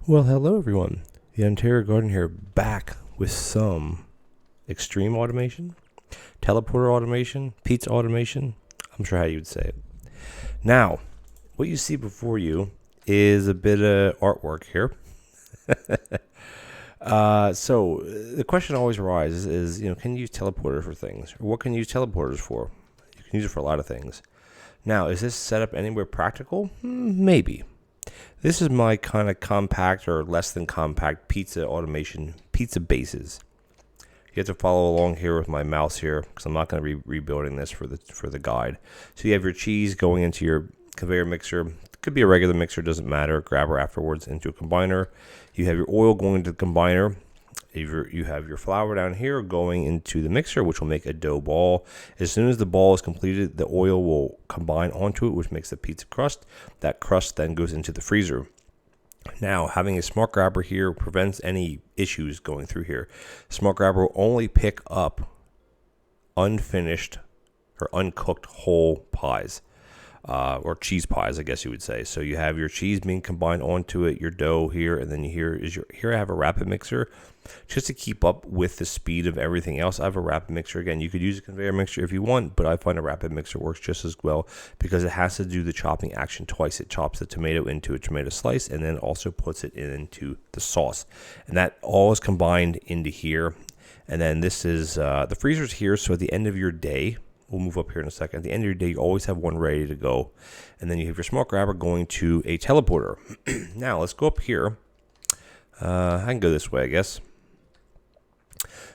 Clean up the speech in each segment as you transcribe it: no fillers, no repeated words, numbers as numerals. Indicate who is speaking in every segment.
Speaker 1: Well, hello everyone. The Ontario Gardener here, back with some extreme automation, teleporter automation, pizza automation. I'm sure how you would say it. Now, what you see before you is a bit of artwork here. So the question always arises is, can you use teleporters for things? Or what can you use teleporters for? You can use it for a lot of things. Now, is this setup anywhere practical? Maybe. This is my kind of compact or less than compact pizza automation, pizza bases. You have to follow along here with my mouse here because I'm not going to be rebuilding this for the guide. So you have your cheese going into your conveyor mixer. It could be a regular mixer, doesn't matter. Grabber afterwards into a combiner. You have your oil going into the combiner. You have your flour down here going into the mixer, which will make a dough ball. As soon as the ball is completed, the oil will combine onto it, which makes the pizza crust. That crust then goes into the freezer. Now, having a smart grabber here prevents any issues going through here. Smart grabber will only pick up unfinished or uncooked whole pies. Or cheese pies, I guess you would say. So you have your cheese being combined onto it, your dough here, and then here I have a rapid mixer just to keep up with the speed of everything else. I have a rapid mixer. Again, you could use a conveyor mixer if you want, but I find a rapid mixer works just as well because it has to do the chopping action twice. It chops the tomato into a tomato slice and then also puts it into the sauce, and that all is combined into here. And then this is the freezer's here, so at the end of your day, we'll move up here in a second. At the end of your day, you always have one ready to go. And then you have your smart grabber going to a teleporter. Now, let's go up here. I can go this way, I guess.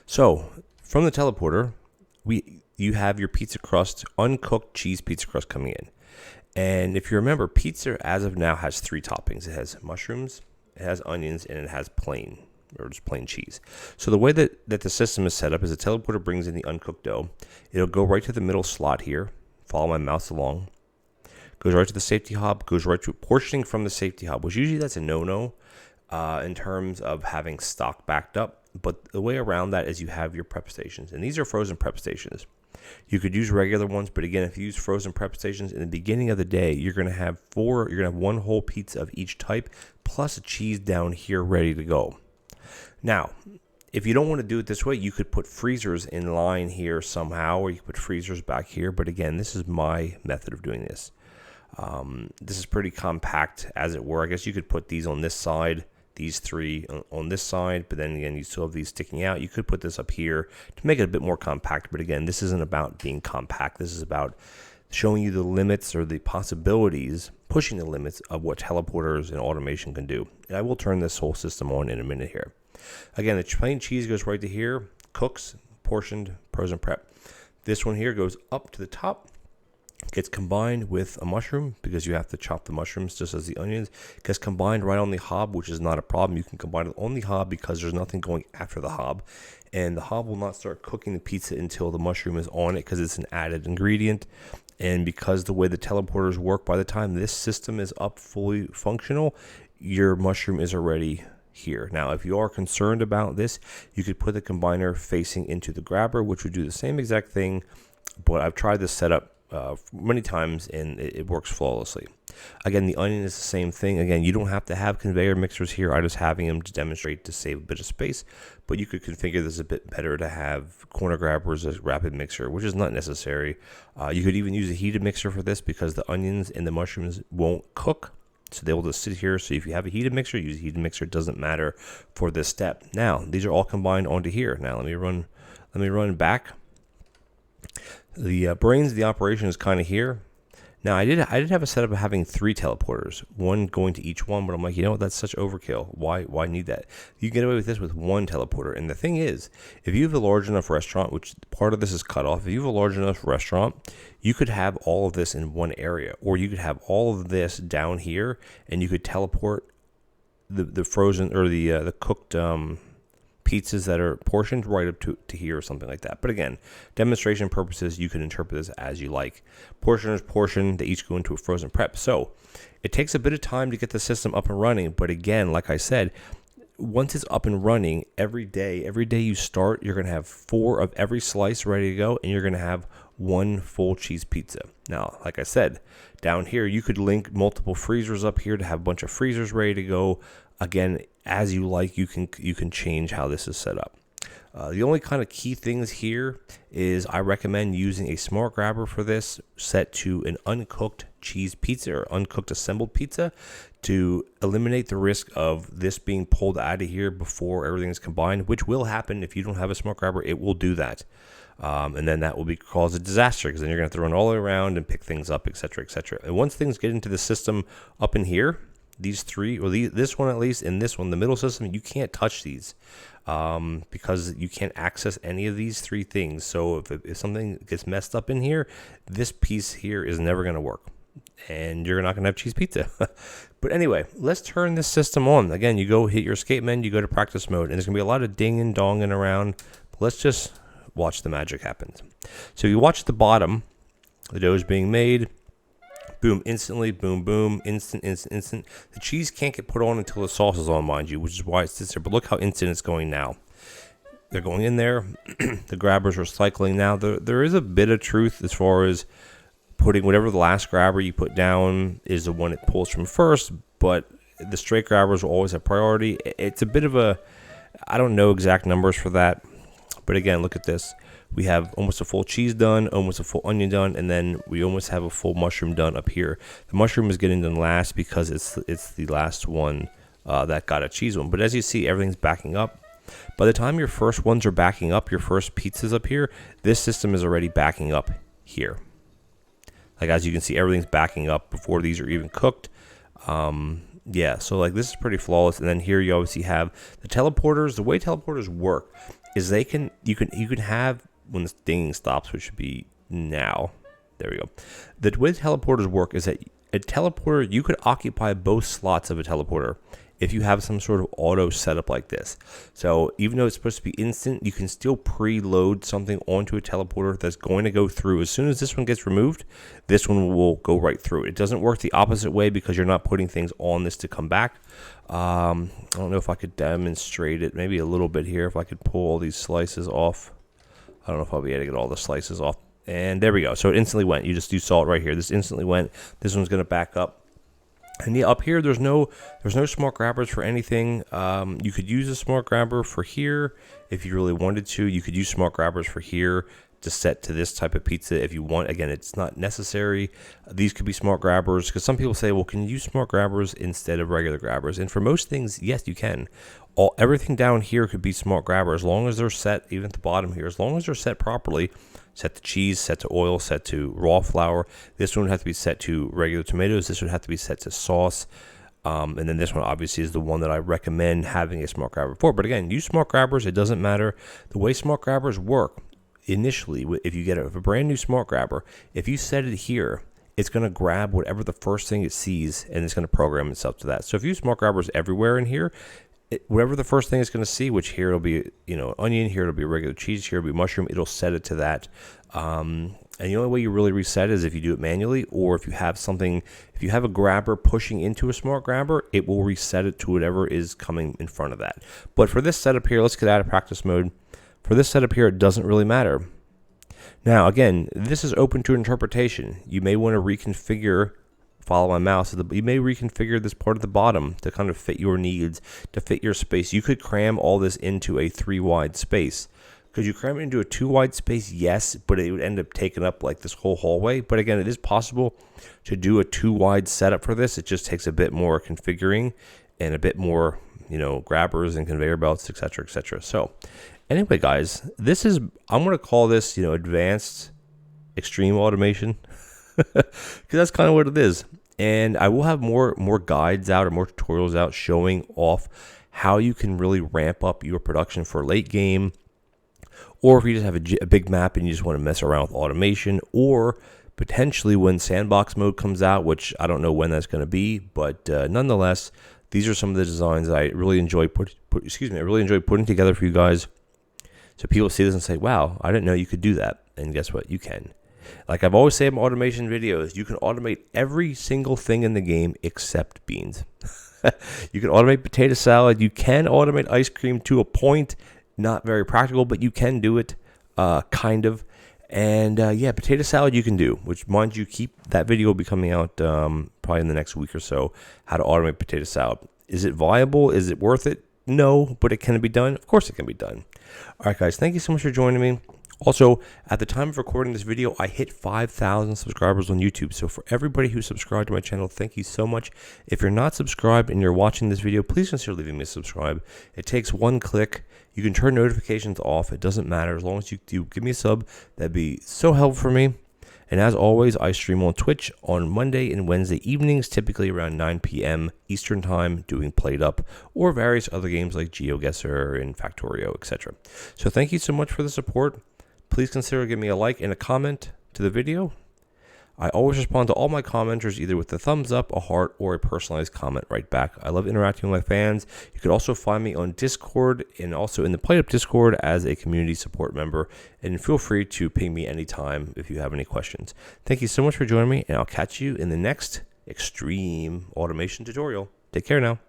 Speaker 1: So, from the teleporter, you have your pizza crust, uncooked cheese pizza crust coming in. And if you remember, pizza, as of now, has 3 toppings. It has mushrooms, it has onions, and it has plain cheese. So the way that the system is set up is the teleporter brings in the uncooked dough. It'll go right to the middle slot here. Follow my mouse along. Goes right to the safety hob. Goes right to portioning from the safety hob, which usually that's a no-no in terms of having stock backed up. But the way around that is you have your prep stations, and these are frozen prep stations. You could use regular ones, but again, if you use frozen prep stations in the beginning of the day, you're going to have 1 whole pizza of each type plus a cheese down here ready to go. Now, if you don't want to do it this way, you could put freezers in line here somehow, or you could put freezers back here. But again, this is my method of doing this. This is pretty compact, as it were. I guess you could put these on this side, these 3 on this side, but then again, you still have these sticking out. You could put this up here to make it a bit more compact. But again, this isn't about being compact. This is about showing you the limits or the possibilities, pushing the limits of what teleporters and automation can do. And I will turn this whole system on in a minute here. Again, the plain cheese goes right to here, cooks, portioned, frozen prep. This one here goes up to the top, gets combined with a mushroom because you have to chop the mushrooms just as the onions. Gets combined right on the hob, which is not a problem. You can combine it on the hob because there's nothing going after the hob. And the hob will not start cooking the pizza until the mushroom is on it because it's an added ingredient. And because the way the teleporters work, by the time this system is up fully functional, your mushroom is already here. Now, if you are concerned about this, you could put the combiner facing into the grabber, which would do the same exact thing, but I've tried this setup many times and it works flawlessly. Again, the onion is the same thing. Again, you don't have to have conveyor mixers here. I'm just having them to demonstrate to save a bit of space, but you could configure this a bit better to have corner grabbers as rapid mixer, which is not necessary. You could even use a heated mixer for this because the onions and the mushrooms won't cook. So they will just sit here. So if you have a heated mixer, use a heated mixer. It doesn't matter for this step. Now, these are all combined onto here. Now, let me run back. The brains of the operation is kind of here. Now, I did have a setup of having 3 teleporters, 1 going to each one, but I'm like, you know what, that's such overkill. Why need that? You can get away with this with 1 teleporter. And the thing is, if you have a large enough restaurant, which part of this is cut off, if you have a large enough restaurant, you could have all of this in one area, or you could have all of this down here, and you could teleport the frozen or the cooked pizzas that are portioned right up to here or something like that. But again, demonstration purposes, you can interpret this as you like. Portioners portion, they each go into a frozen prep. So it takes a bit of time to get the system up and running. But again, like I said, once it's up and running, every day you start, you're going to have 4 of every slice ready to go, and you're going to have 1 full cheese pizza. Now, like I said, down here, you could link multiple freezers up here to have a bunch of freezers ready to go. Again, as you like, you can change how this is set up. The only kind of key things here is I recommend using a smart grabber for this, set to an uncooked cheese pizza or uncooked assembled pizza, to eliminate the risk of this being pulled out of here before everything is combined, which will happen if you don't have a smart grabber. It will do that. And then that will cause a disaster, because then you're going to have to run all the way around and pick things up, etc., etc. And once things get into the system up in here, these three, or this one at least, and this one, the middle system, you can't touch these because you can't access any of these three things. So if something gets messed up in here, this piece here is never going to work, and you're not going to have cheese pizza. But anyway, let's turn this system on. Again, you go hit your escape menu, you go to practice mode, and there's going to be a lot of ding and donging around. But let's just watch the magic happen. So you watch the bottom, the dough is being made. Boom, instantly, boom, boom, instant, instant, instant. The cheese can't get put on until the sauce is on, mind you, which is why it sits there. But look how instant it's going now. They're going in there. The grabbers are cycling now. There is a bit of truth as far as putting whatever the last grabber you put down is the one it pulls from first, but the straight grabbers will always have priority. It's a bit of a, I don't know exact numbers for that. But again, look at this. We have almost a full cheese done, almost a full onion done, and then we almost have a full mushroom done up here. The mushroom is getting done last because it's the last one that got a cheese one. But as you see, everything's backing up. By the time your first ones are backing up, your first pizzas up here, this system is already backing up here. Like, as you can see, everything's backing up before these are even cooked. Yeah, so like this is pretty flawless. And then here you obviously have the teleporters. The way teleporters work is you can have, when this dinging stops, which should be now. There we go. The way teleporters work is that a teleporter, you could occupy both slots of a teleporter if you have some sort of auto setup like this. So even though it's supposed to be instant, you can still preload something onto a teleporter that's going to go through. As soon as this one gets removed, this one will go right through. It doesn't work the opposite way because you're not putting things on this to come back. I don't know if I could demonstrate it. Maybe a little bit here. If I could pull all these slices off. I don't know if I'll be able to get all the slices off. And there we go. So it instantly went. You saw it right here. This instantly went. This one's going to back up. And yeah, up here, there's no smart grabbers for anything. You could use a smart grabber for here if you really wanted to. You could use smart grabbers for here to set to this type of pizza if you want. Again, it's not necessary. These could be smart grabbers, because some people say, well, can you use smart grabbers instead of regular grabbers? And for most things, yes, you can. Everything down here could be smart grabber as long as they're set, even at the bottom here, as long as they're set properly. Set to cheese, set to oil, set to raw flour. This one would have to be set to regular tomatoes. This would have to be set to sauce. And then this one obviously is the one that I recommend having a smart grabber for. But again, use smart grabbers. It doesn't matter. The way smart grabbers work initially, if you get a brand new smart grabber, if you set it here, it's going to grab whatever the first thing it sees, and it's going to program itself to that. So if you use smart grabbers everywhere in here, whatever the first thing it's going to see, which here it'll be, onion, here it'll be regular cheese, here it'll be mushroom, it'll set it to that. And the only way you really reset is if you do it manually, or if you have a grabber pushing into a smart grabber, it will reset it to whatever is coming in front of that. But for this setup here, let's get out of practice mode. For this setup here, it doesn't really matter. Now, again, this is open to interpretation. You may want to reconfigure, follow my mouse, you may reconfigure this part of the bottom to kind of fit your needs, to fit your space. You could cram all this into a 3-wide space. Could you cram it into a 2-wide space? Yes, but it would end up taking up like this whole hallway. But again, it is possible to do a 2-wide setup for this. It just takes a bit more configuring and a bit more, grabbers and conveyor belts, etc., etc. So anyway, guys, I'm going to call this, advanced extreme automation, because that's kind of what it is. And I will have more guides out, or more tutorials out showing off how you can really ramp up your production for late game, or if you just have a big map and you just want to mess around with automation, or potentially when sandbox mode comes out, which I don't know when that's going to be, but nonetheless, these are some of the designs that I really enjoy putting together for you guys. So people see this and say, wow, I didn't know you could do that. And guess what? You can. Like I've always said in automation videos, you can automate every single thing in the game except beans. You can automate potato salad. You can automate ice cream to a point. Not very practical, but you can do it, kind of. And yeah, potato salad you can do, which, mind you, that video will be coming out probably in the next week or so, how to automate potato salad. Is it viable? Is it worth it? No, but it can be done. Of course it can be done. All right, guys, thank you so much for joining me. Also, at the time of recording this video, I hit 5,000 subscribers on YouTube. So for everybody who subscribed to my channel, thank you so much. If you're not subscribed and you're watching this video, please consider leaving me a subscribe. It takes one click. You can turn notifications off. It doesn't matter. As long as you give me a sub, that'd be so helpful for me. And as always, I stream on Twitch on Monday and Wednesday evenings, typically around 9 p.m. Eastern Time, doing PlateUp or various other games like GeoGuessr and Factorio, etc. So thank you so much for the support. Please consider giving me a like and a comment to the video. I always respond to all my commenters either with a thumbs up, a heart, or a personalized comment right back. I love interacting with my fans. You can also find me on Discord and also in the PlateUp Discord as a community support member. And feel free to ping me anytime if you have any questions. Thank you so much for joining me, and I'll catch you in the next extreme automation tutorial. Take care now.